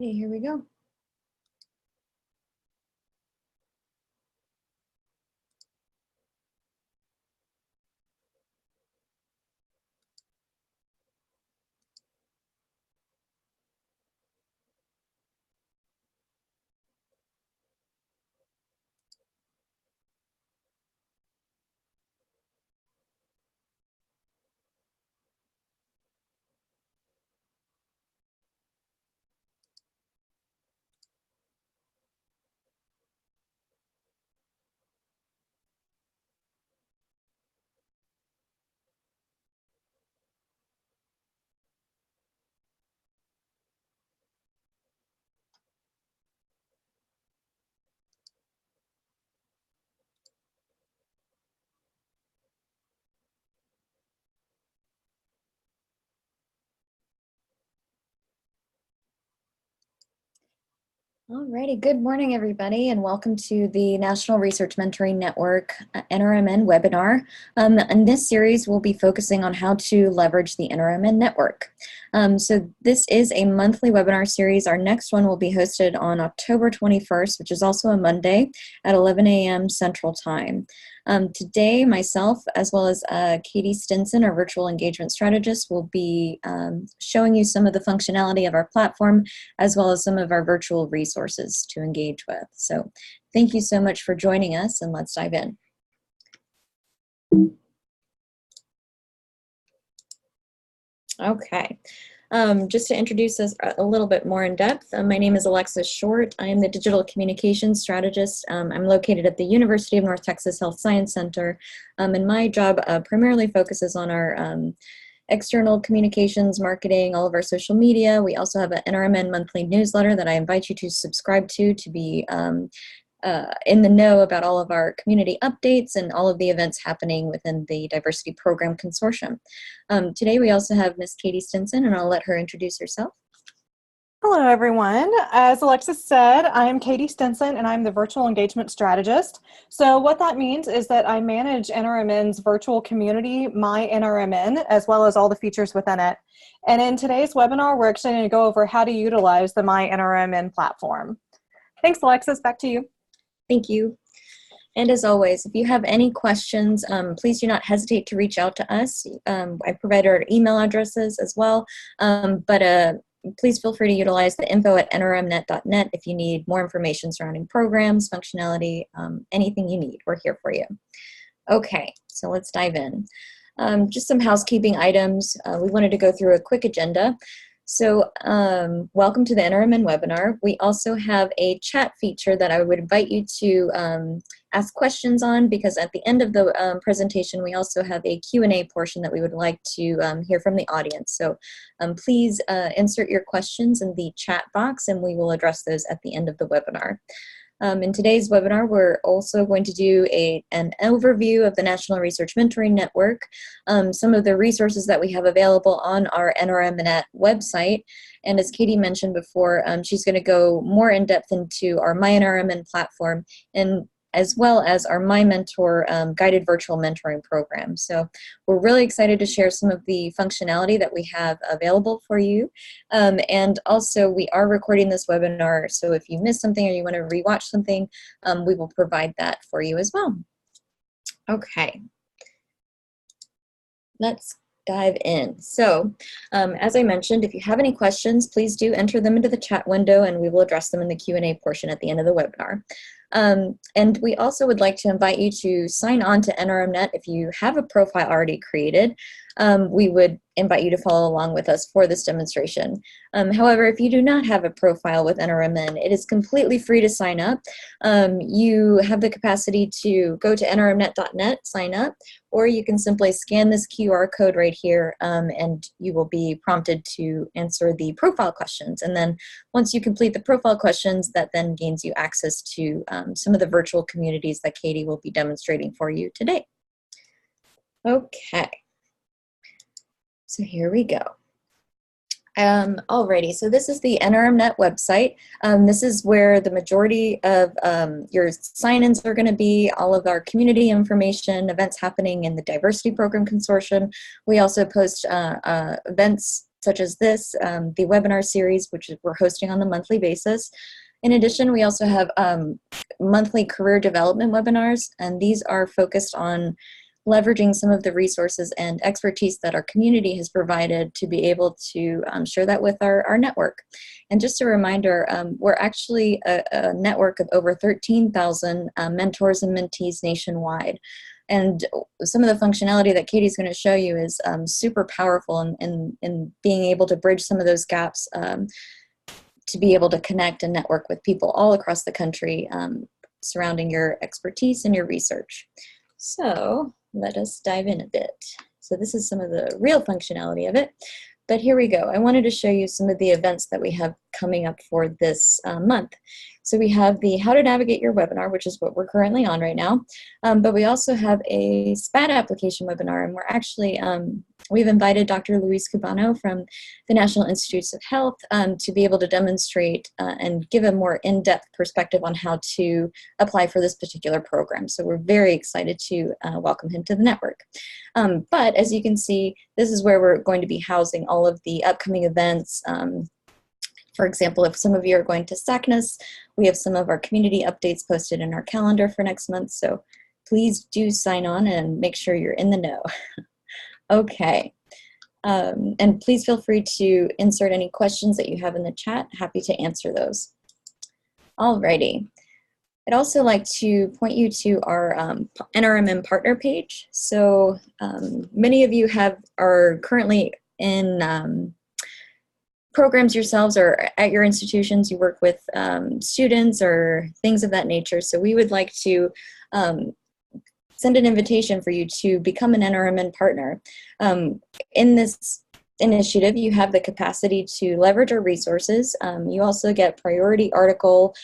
Okay, here we go. Alrighty, good morning everybody and welcome to the National Research Mentoring Network NRMN webinar. In this series we'll be focusing on how to leverage the NRMN network. So this is a monthly webinar series. Our next one will be hosted on October 21st, which is also a Monday at 11 a.m. Central Time. Today, myself, as well as Katie Stinson, our virtual engagement strategist, will be showing you some of the functionality of our platform, as well as some of our virtual resources to engage with. So thank you so much for joining us, and let's dive in. Okay. Just to introduce us a little bit more in depth, my name is Alexis Short. I am the Digital Communications Strategist. I'm located at the University of North Texas Health Science Center, and my job primarily focuses on our external communications, marketing, all of our social media. We also have an NRMN monthly newsletter that I invite you to subscribe to be in the know about all of our community updates and all of the events happening within the Diversity Program Consortium. Today we also have Miss Katie Stinson, and I'll let her introduce herself. Hello everyone. As Alexis said, I am Katie Stinson and I'm the Virtual Engagement Strategist. So what that means is that I manage NRMN's virtual community, MyNRMN, as well as all the features within it. And in today's webinar, we're actually going to go over how to utilize the MyNRMN platform. Thanks, Alexis. Back to you. Thank you. And as always, if you have any questions, please do not hesitate to reach out to us. I provided our email addresses as well, please feel free to utilize the info@nrmnet.net if you need more information surrounding programs, functionality, anything you need. We're here for you. Okay, so let's dive in. Just some housekeeping items. We wanted to go through a quick agenda. So welcome to the NRMN webinar. We also have a chat feature that I would invite you to ask questions on, because at the end of the presentation we also have a Q&A portion that we would like to hear from the audience. So please insert your questions in the chat box and we will address those at the end of the webinar. In today's webinar, we're also going to do an overview of the National Research Mentoring Network, some of the resources that we have available on our NRMNet website, and as Katie mentioned before, she's going to go more in depth into our MyNRMN platform, and as well as our MyMentor guided virtual mentoring program. So we're really excited to share some of the functionality that we have available for you. And also we are recording this webinar, so if you missed something or you want to rewatch something, we will provide that for you as well. Okay, let's dive in. So as I mentioned, if you have any questions, please do enter them into the chat window and we will address them in the Q&A portion at the end of the webinar. And we also would like to invite you to sign on to NRMNet if you have a profile already created. We would invite you to follow along with us for this demonstration. However, if you do not have a profile with NRMN, it is completely free to sign up. You have the capacity to go to nrmnet.net, sign up, or you can simply scan this QR code right here and you will be prompted to answer the profile questions. And then once you complete the profile questions, that then gains you access to some of the virtual communities that Katie will be demonstrating for you today. Okay. So here we go. Alrighty, so this is the NRMNet website. This is where the majority of your sign-ins are going to be, all of our community information, events happening in the Diversity Program Consortium. We also post events such as this, the webinar series, which we're hosting on a monthly basis. In addition, we also have monthly career development webinars, and these are focused on leveraging some of the resources and expertise that our community has provided to be able to share that with our network. And just a reminder, we're actually a network of over 13,000 mentors and mentees nationwide. And some of the functionality that Katie's going to show you is super powerful in being able to bridge some of those gaps to be able to connect and network with people all across the country surrounding your expertise and your research. So let us dive in a bit. So this is some of the real functionality of it. But here we go. I wanted to show you some of the events that we have coming up for this month. So we have the How to Navigate Your Webinar, which is what we're currently on right now. But we also have a SPAT application webinar, and we're actually, we've invited Dr. Luis Cubano from the National Institutes of Health to be able to demonstrate and give a more in-depth perspective on how to apply for this particular program. So we're very excited to welcome him to the network. But as you can see, this is where we're going to be housing all of the upcoming events. For example, if some of you are going to SACNAS, we have some of our community updates posted in our calendar for next month, so please do sign on and make sure you're in the know. Okay, and please feel free to insert any questions that you have in the chat. Happy to answer those. Alrighty. I'd also like to point you to our NRMN partner page. So many of you are currently in programs yourselves, or at your institutions you work with students or things of that nature. So we would like to send an invitation for you to become an NRMN partner. In this initiative, you have the capacity to leverage our resources. You also get priority article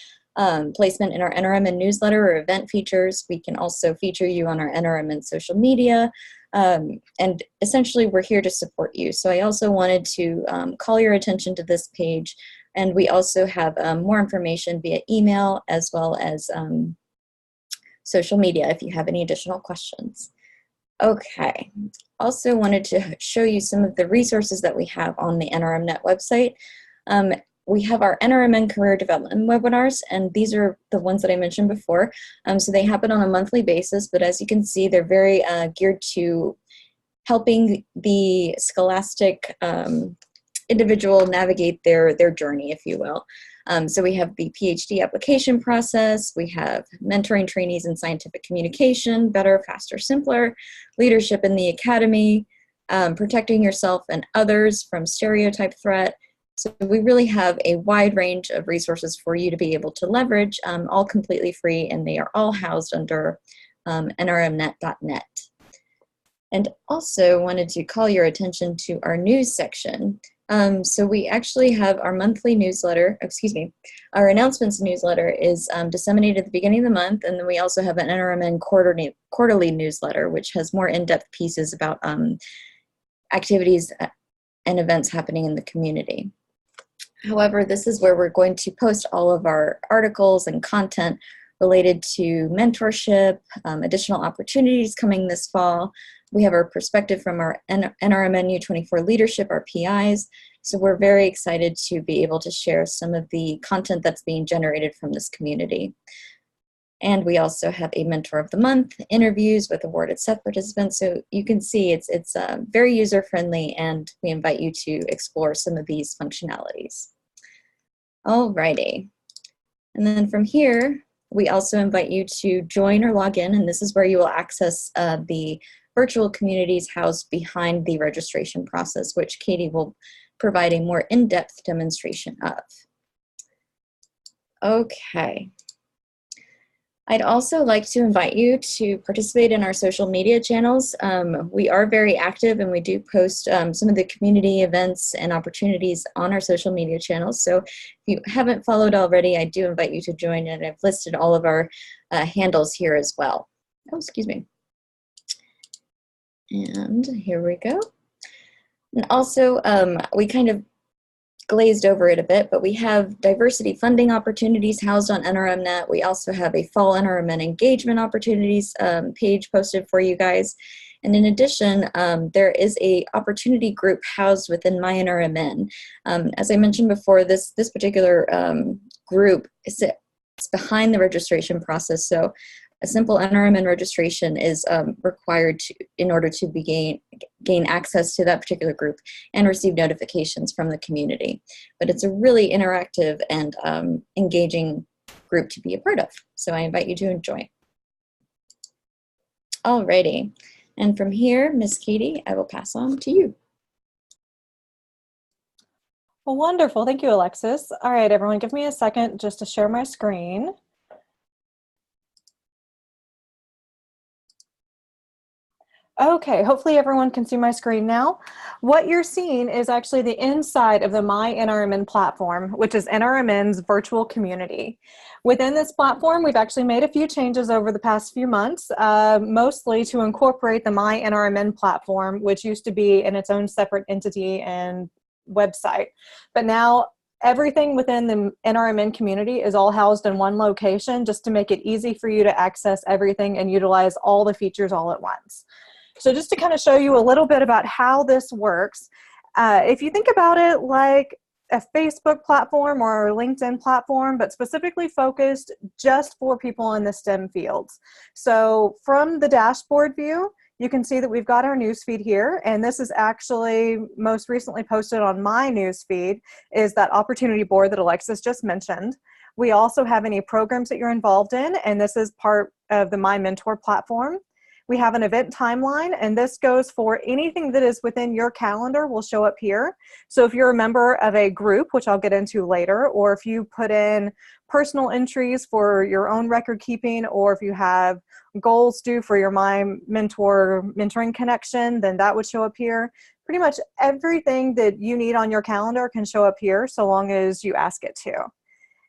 placement in our NRMN newsletter or event features. We can also feature you on our NRMN social media. And essentially we're here to support you. So I also wanted to call your attention to this page, and we also have more information via email as well as social media if you have any additional questions. Okay, also wanted to show you some of the resources that we have on the NRMNet website. We have our NRMN career development webinars, and these are the ones that I mentioned before. So they happen on a monthly basis, but as you can see, they're very geared to helping the scholastic individual navigate their journey, if you will. So we have the PhD application process, we have mentoring trainees in scientific communication, better, faster, simpler, leadership in the academy, protecting yourself and others from stereotype threat. So we really have a wide range of resources for you to be able to leverage, all completely free, and they are all housed under NRMNet.net. And also wanted to call your attention to our news section. So we actually have our monthly newsletter, our announcements newsletter is disseminated at the beginning of the month, and then we also have an NRMN quarterly newsletter, which has more in-depth pieces about activities and events happening in the community. However, this is where we're going to post all of our articles and content related to mentorship, additional opportunities coming this fall. We have our perspective from our NRMN U24 leadership, our PIs. So we're very excited to be able to share some of the content that's being generated from this community. And we also have a Mentor of the Month, interviews with awarded Sept participants. So you can see it's very user-friendly, and we invite you to explore some of these functionalities. Alrighty. And then from here, we also invite you to join or log in, and this is where you will access the virtual communities housed behind the registration process, which Katie will provide a more in-depth demonstration of. Okay. I'd also like to invite you to participate in our social media channels. We are very active, and we do post some of the community events and opportunities on our social media channels. So if you haven't followed already, I do invite you to join, and I've listed all of our handles here as well. Oh, excuse me. And here we go. And also, we kind of glazed over it a bit, but we have diversity funding opportunities housed on NRMNet. We also have a fall NRMN engagement opportunities page posted for you guys. And in addition, there is a opportunity group housed within MyNRMN. As I mentioned before, this particular group is behind the registration process. So a simple NRMN registration is required in order to gain access to that particular group and receive notifications from the community. But it's a really interactive and engaging group to be a part of. So I invite you to enjoy. Alrighty. And from here, Miss Katie, I will pass on to you. Well, wonderful. Thank you, Alexis. All right, everyone, give me a second just to share my screen. Okay, hopefully everyone can see my screen now. What you're seeing is actually the inside of the MyNRMN platform, which is NRMN's virtual community. Within this platform, we've actually made a few changes over the past few months, mostly to incorporate the MyNRMN platform, which used to be in its own separate entity and website. But now everything within the NRMN community is all housed in one location just to make it easy for you to access everything and utilize all the features all at once. So just to kind of show you a little bit about how this works, if you think about it like a Facebook platform or a LinkedIn platform, but specifically focused just for people in the STEM fields. So from the dashboard view, you can see that we've got our newsfeed here, and this is actually most recently posted on my newsfeed, is that opportunity board that Alexis just mentioned. We also have any programs that you're involved in, and this is part of the My Mentor platform. We have an event timeline, and this goes for anything that is within your calendar will show up here. So if you're a member of a group, which I'll get into later, or if you put in personal entries for your own record keeping, or if you have goals due for your My Mentor mentoring connection, then that would show up here. Pretty much everything that you need on your calendar can show up here so long as you ask it to.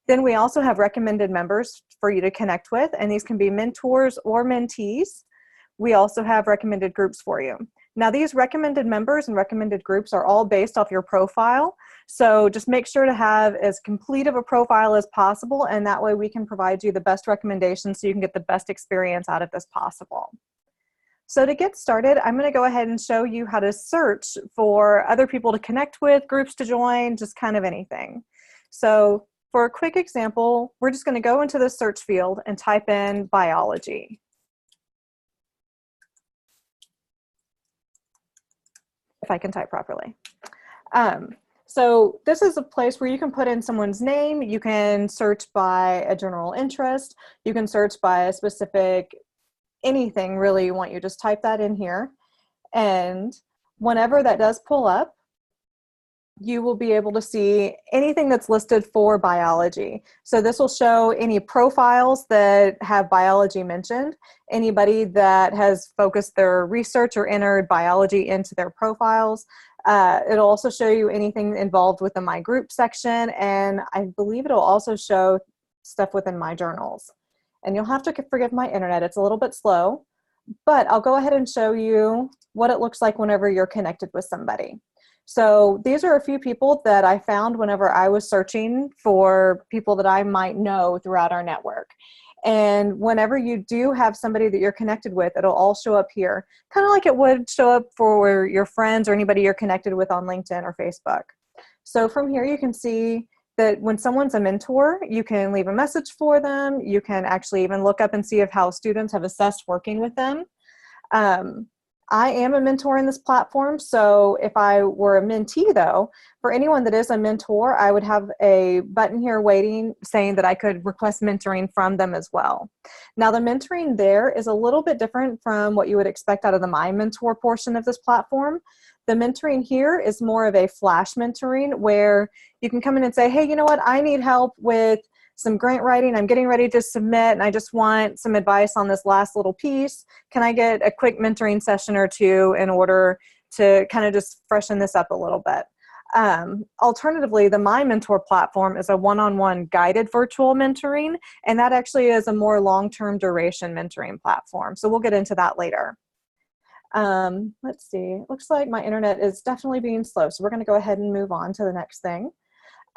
Then we also have recommended members for you to connect with, and these can be mentors or mentees. We also have recommended groups for you. Now these recommended members and recommended groups are all based off your profile. So just make sure to have as complete of a profile as possible, and that way we can provide you the best recommendations so you can get the best experience out of this possible. So to get started, I'm going to go ahead and show you how to search for other people to connect with, groups to join, just kind of anything. So for a quick example, we're just going to go into the search field and type in biology. If I can type properly. So this is a place where you can put in someone's name, you can search by a general interest, you can search by a specific anything really you want. You just type that in here, and whenever that does pull up, you will be able to see anything that's listed for biology. So this will show any profiles that have biology mentioned, anybody that has focused their research or entered biology into their profiles. It'll also show you anything involved with the My Group section, and I believe it'll also show stuff within My Journals. And you'll have to forgive my internet, it's a little bit slow, but I'll go ahead and show you what it looks like whenever you're connected with somebody. So these are a few people that I found whenever I was searching for people that I might know throughout our network. And whenever you do have somebody that you're connected with, it'll all show up here, kind of like it would show up for your friends or anybody you're connected with on LinkedIn or Facebook. So from here you can see that when someone's a mentor, you can leave a message for them. You can actually even look up and see if how students have assessed working with them. I am a mentor in this platform, so if I were a mentee though, for anyone that is a mentor, I would have a button here waiting saying that I could request mentoring from them as well. Now the mentoring there is a little bit different from what you would expect out of the My Mentor portion of this platform. The mentoring here is more of a flash mentoring where you can come in and say, hey, you know what, I need help with some grant writing, I'm getting ready to submit, and I just want some advice on this last little piece. Can I get a quick mentoring session or two in order to kind of just freshen this up a little bit? Alternatively, the My Mentor platform is a one-on-one guided virtual mentoring, and that actually is a more long-term duration mentoring platform. So we'll get into that later. Let's see, looks like my internet is definitely being slow, so we're going to go ahead and move on to the next thing.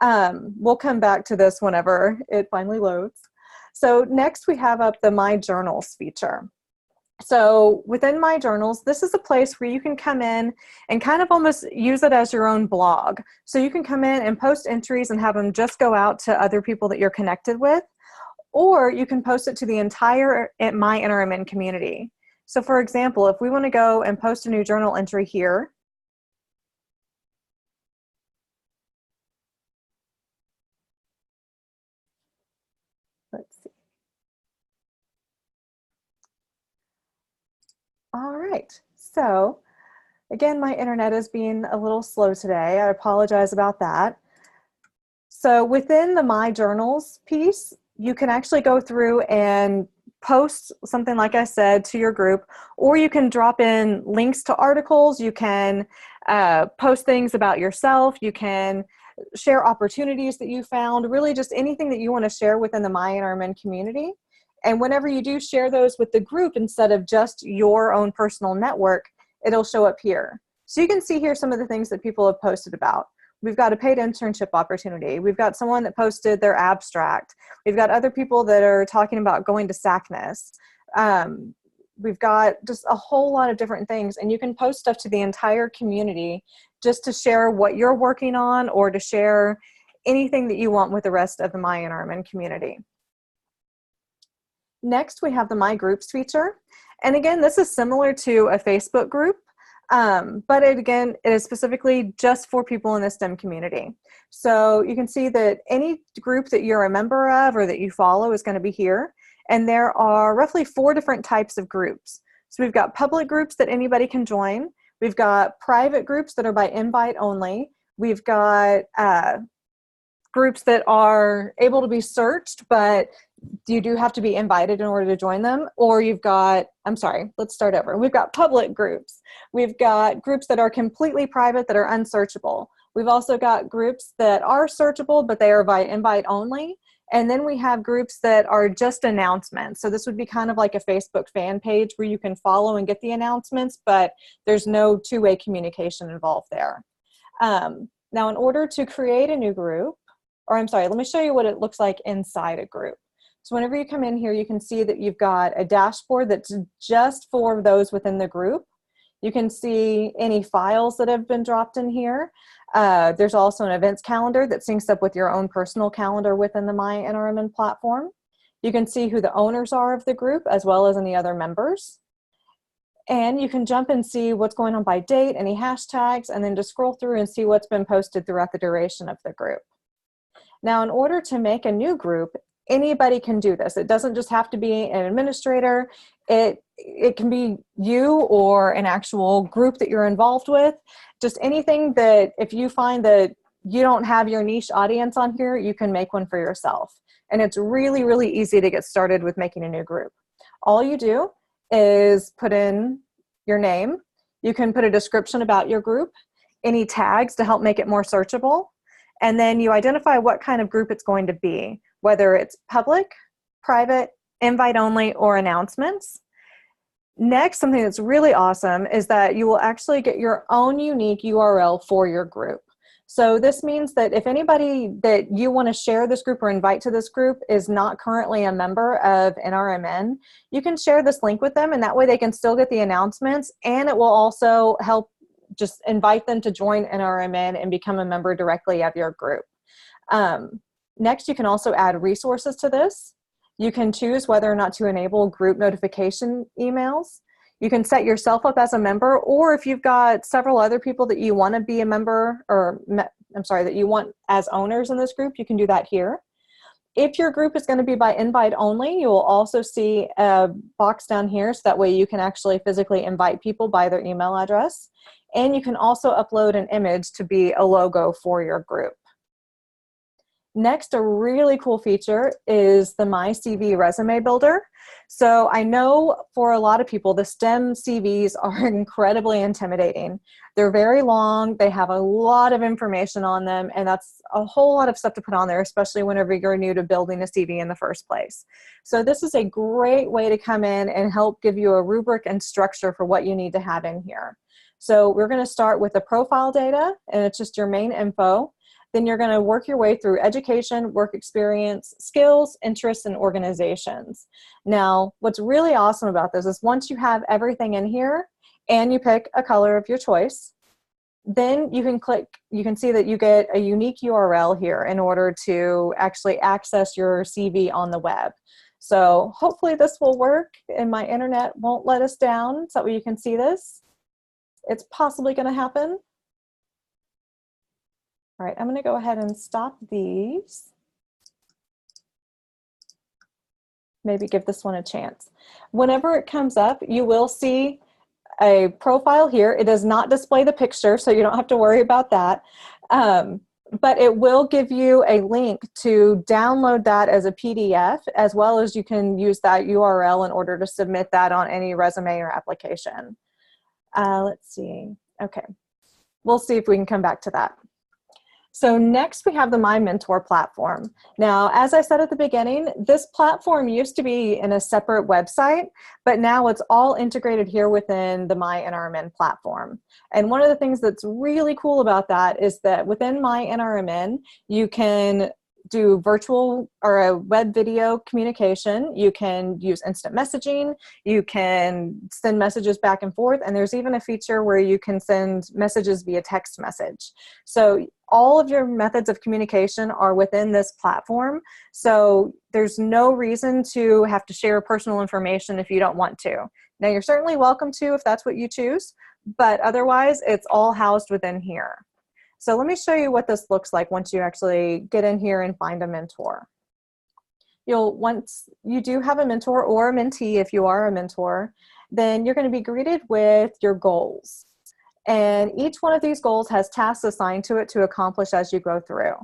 We'll come back to this whenever it finally loads. So next we have up the My Journals feature. So within My Journals, this is a place where you can come in and kind of almost use it as your own blog. So you can come in and post entries and have them just go out to other people that you're connected with, or you can post it to the entire MyNRMN community. So for example, if we want to go and post a new journal entry here, let's see. All right, so again, my internet is being a little slow today. I apologize about that. So within the My Journals piece, you can actually go through and post something, like I said, to your group, or you can drop in links to articles. You can post things about yourself. You can share opportunities that you found, really just anything that you want to share within the MyNRMN community. And whenever you do share those with the group, instead of just your own personal network, it'll show up here. So you can see here some of the things that people have posted about. We've got a paid internship opportunity. We've got someone that posted their abstract. We've got other people that are talking about going to SACNAS. We've got just a whole lot of different things, and you can post stuff to the entire community just to share what you're working on or to share anything that you want with the rest of the MyNRMN community. Next, we have the My Groups feature. And again, this is similar to a Facebook group, but it is specifically just for people in the STEM community. So you can see that any group that you're a member of or that you follow is going to be here. And there are roughly 4 different types of groups. So we've got public groups that anybody can join. We've got private groups that are by invite only. We've got groups that are able to be searched, but you do have to be invited in order to join them. Or you've got, I'm sorry, let's start over. We've got public groups. We've got groups that are completely private that are unsearchable. We've also got groups that are searchable, but they are by invite only. And then we have groups that are just announcements. So this would be kind of like a Facebook fan page where you can follow and get the announcements, but there's no two-way communication involved there. Now, in order to create a new group, or I'm sorry, let me show you what it looks like inside a group. So whenever you come in here, you can see that you've got a dashboard that's just for those within the group. You can see any files that have been dropped in here. There's also an events calendar that syncs up with your own personal calendar within the MyNRMN platform. You can see who the owners are of the group as well as any other members. And you can jump and see what's going on by date, any hashtags, and then just scroll through and see what's been posted throughout the duration of the group. Now, in order to make a new group, anybody can do this. It doesn't just have to be an administrator. It can be you or an actual group that you're involved with. Just anything that if you find that you don't have your niche audience on here, you can make one for yourself. And it's really, really easy to get started with making a new group. All you do is put in your name. You can put a description about your group, any tags to help make it more searchable. And then you identify what kind of group it's going to be, whether it's public, private, invite only, or announcements. Next, something that's really awesome is that you will actually get your own unique URL for your group. So this means that if anybody that you want to share this group or invite to this group is not currently a member of NRMN, you can share this link with them, and that way they can still get the announcements, and it will also help just invite them to join NRMN and become a member directly of your group. Next, you can also add resources to this. You can choose whether or not to enable group notification emails. You can set yourself up as a member, or if you've got several other people that you want to be a member, or that you want as owners in this group, you can do that here. If your group is going to be by invite only, you will also see a box down here, so that way you can actually physically invite people by their email address. And you can also upload an image to be a logo for your group. Next, a really cool feature is the My CV Resume Builder. So I know for a lot of people, the STEM CVs are incredibly intimidating. They're very long, they have a lot of information on them, and that's a whole lot of stuff to put on there, especially whenever you're new to building a CV in the first place. So this is a great way to come in and help give you a rubric and structure for what you need to have in here. So we're going to start with the profile data, and it's just your main info. then you're going to work your way through education, work experience, skills, interests, and organizations. Now, what's really awesome about this is once you have everything in here and you pick a color of your choice, then you can see that you get a unique URL here in order to actually access your CV on the web. So hopefully this will work and my internet won't let us down so that way you can see this. It's possibly going to happen. All right, I'm going to go ahead and stop these. Maybe give this one a chance. Whenever it comes up, you will see a profile here. It does not display the picture, so you don't have to worry about that. But it will give you a link to download that as a PDF, as well as you can use that URL in order to submit that on any resume or application. Let's see. Okay, we'll see if we can come back to that. So next we have the MyMentor platform. Now, as I said at the beginning, this platform used to be in a separate website, but now it's all integrated here within the MyNRMN platform. And one of the things that's really cool about that is that within MyNRMN, you can do virtual or a web video communication. You can use instant messaging. You can send messages back and forth. And there's even a feature where you can send messages via text message. So all of your methods of communication are within this platform. So there's no reason to have to share personal information if you don't want to. Now, you're certainly welcome to if that's what you choose, but otherwise it's all housed within here. So let me show you what this looks like once you actually get in here and find a mentor. Once you do have a mentor or a mentee, if you are a mentor, then you're going to be greeted with your goals. And each one of these goals has tasks assigned to it to accomplish as you go through.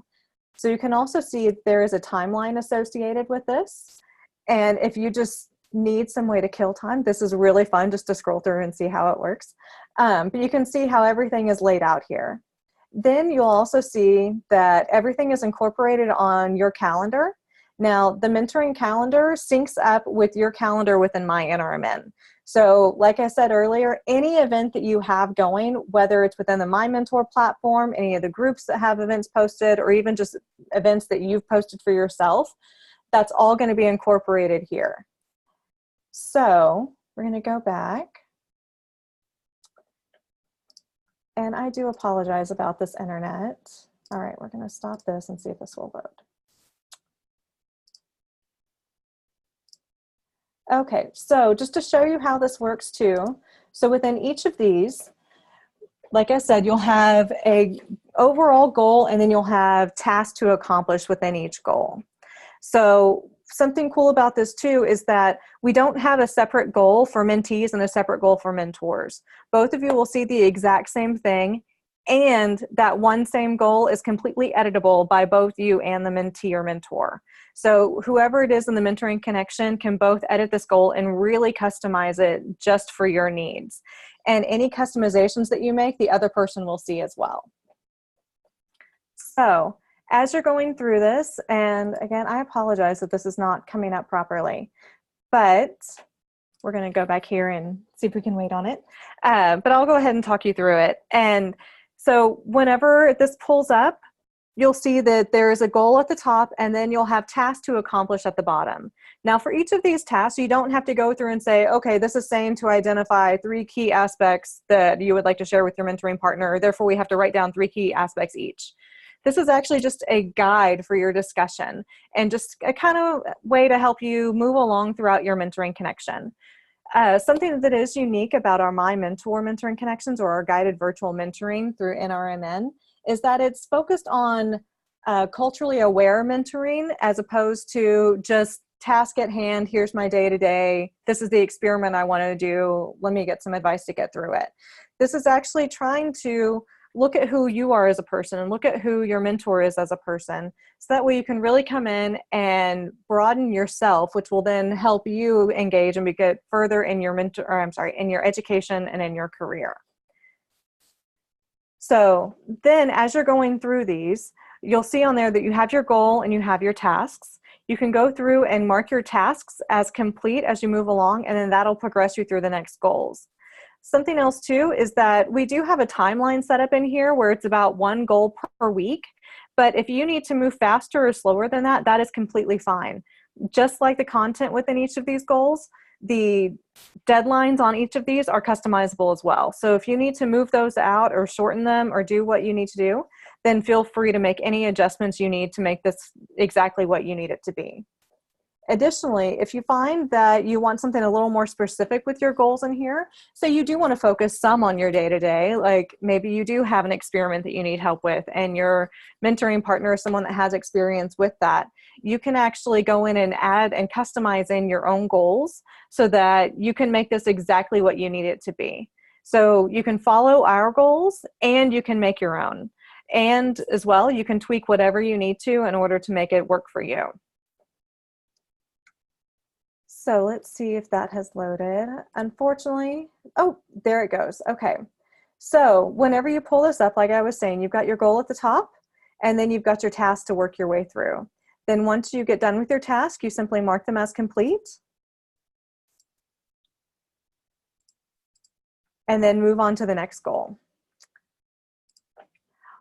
So you can also see there is a timeline associated with this. And if you just need some way to kill time, this is really fun just to scroll through and see how it works. But you can see how everything is laid out here. Then you'll also see that everything is incorporated on your calendar. Now, the mentoring calendar syncs up with your calendar within MyNRMN. So like I said earlier, any event that you have going, whether it's within the MyMentor platform, any of the groups that have events posted, or even just events that you've posted for yourself, that's all going to be incorporated here. So we're going to go back. And I do apologize about this internet. All right, we're going to stop this and see if this will load. Okay, so just to show you how this works too. So within each of these, like I said, you'll have a overall goal and then you'll have tasks to accomplish within each goal. So something cool about this too is that we don't have a separate goal for mentees and a separate goal for mentors. Both of you will see the exact same thing, and that one same goal is completely editable by both you and the mentee or mentor. So whoever it is in the mentoring connection can both edit this goal and really customize it just for your needs. And any customizations that you make, the other person will see as well. So as you're going through this, and again, I apologize that this is not coming up properly, but we're going to go back here and see if we can wait on it. But I'll go ahead and talk you through it. And so whenever this pulls up, you'll see that there is a goal at the top, and then you'll have tasks to accomplish at the bottom. Now, for each of these tasks, you don't have to go through and say, okay, this is saying to identify 3 key aspects that you would like to share with your mentoring partner, therefore we have to write down 3 key aspects each. This is actually just a guide for your discussion and just a kind of way to help you move along throughout your mentoring connection. Something that is unique about our MyMentor mentoring connections, or our guided virtual mentoring through NRMN, is that it's focused on culturally aware mentoring as opposed to just task at hand, here's my day-to-day, this is the experiment I want to do, let me get some advice to get through it. This is actually trying to look at who you are as a person and look at who your mentor is as a person. So that way you can really come in and broaden yourself, which will then help you engage and get further in your in your education and in your career. So then as you're going through these, you'll see on there that you have your goal and you have your tasks. You can go through and mark your tasks as complete as you move along, and then that'll progress you through the next goals. Something else too is that we do have a timeline set up in here where it's about 1 goal per week, But if you need to move faster or slower than that, that is completely fine. Just like the content within each of these goals, the deadlines on each of these are customizable as well. So if you need to move those out or shorten them or do what you need to do, then feel free to make any adjustments you need to make this exactly what you need it to be. Additionally, if you find that you want something a little more specific with your goals in here, so you do want to focus some on your day-to-day, like maybe you do have an experiment that you need help with and your mentoring partner is someone that has experience with that, you can actually go in and add and customize in your own goals so that you can make this exactly what you need it to be. So you can follow our goals and you can make your own. And as well, you can tweak whatever you need to in order to make it work for you. So let's see if that has loaded. Unfortunately, oh, there it goes. Okay. So whenever you pull this up, like I was saying, you've got your goal at the top, and then you've got your task to work your way through. Then once you get done with your task, you simply mark them as complete. And then move on to the next goal.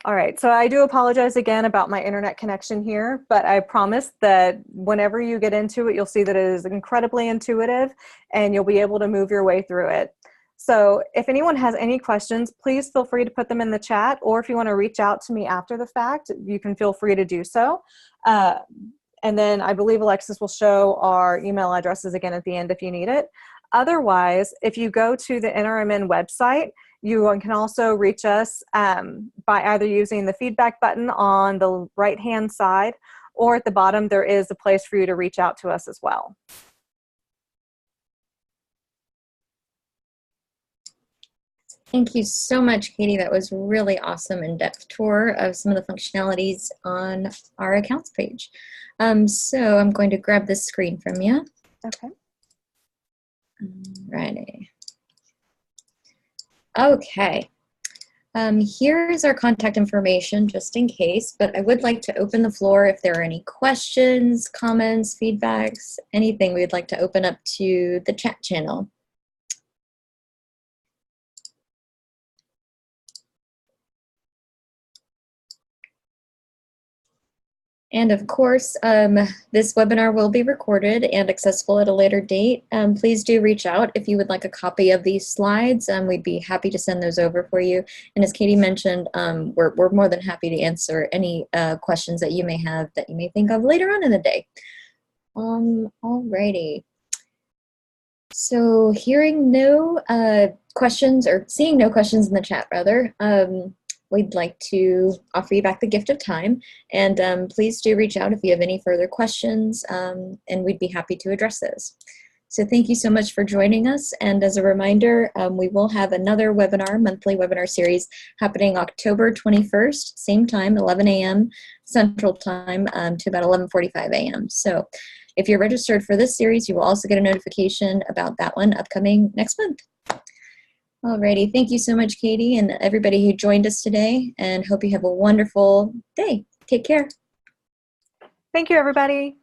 All right, so I do apologize again about my internet connection here, but I promise that whenever you get into it, you'll see that it is incredibly intuitive and you'll be able to move your way through it. So if anyone has any questions, please feel free to put them in the chat, or if you want to reach out to me after the fact, you can feel free to do so. And then I believe Alexis will show our email addresses again at the end if you need it. Otherwise, if you go to the NRMN website, you can also reach us by either using the feedback button on the right-hand side, or at the bottom there is a place for you to reach out to us as well. Thank you so much, Katie. That was really awesome in-depth tour of some of the functionalities on our accounts page. So I'm going to grab this screen from you. Okay. Alrighty. Okay. Here's our contact information just in case, but I would like to open the floor if there are any questions, comments, feedbacks, anything we'd like to open up to the chat channel. And of course, this webinar will be recorded and accessible at a later date. Please do reach out if you would like a copy of these slides. We'd be happy to send those over for you. And as Katie mentioned, we're more than happy to answer any questions that you may have that you may think of later on in the day. Alrighty. So hearing no questions, or seeing no questions in the chat rather, we'd like to offer you back the gift of time, and please do reach out if you have any further questions, and we'd be happy to address those. So thank you so much for joining us, and as a reminder, we will have another webinar, monthly webinar series happening October 21st, same time, 11 a.m. Central Time to about 11:45 a.m. So if you're registered for this series, you will also get a notification about that one upcoming next month. Alrighty, thank you so much, Katie, and everybody who joined us today, and hope you have a wonderful day. Take care. Thank you, everybody.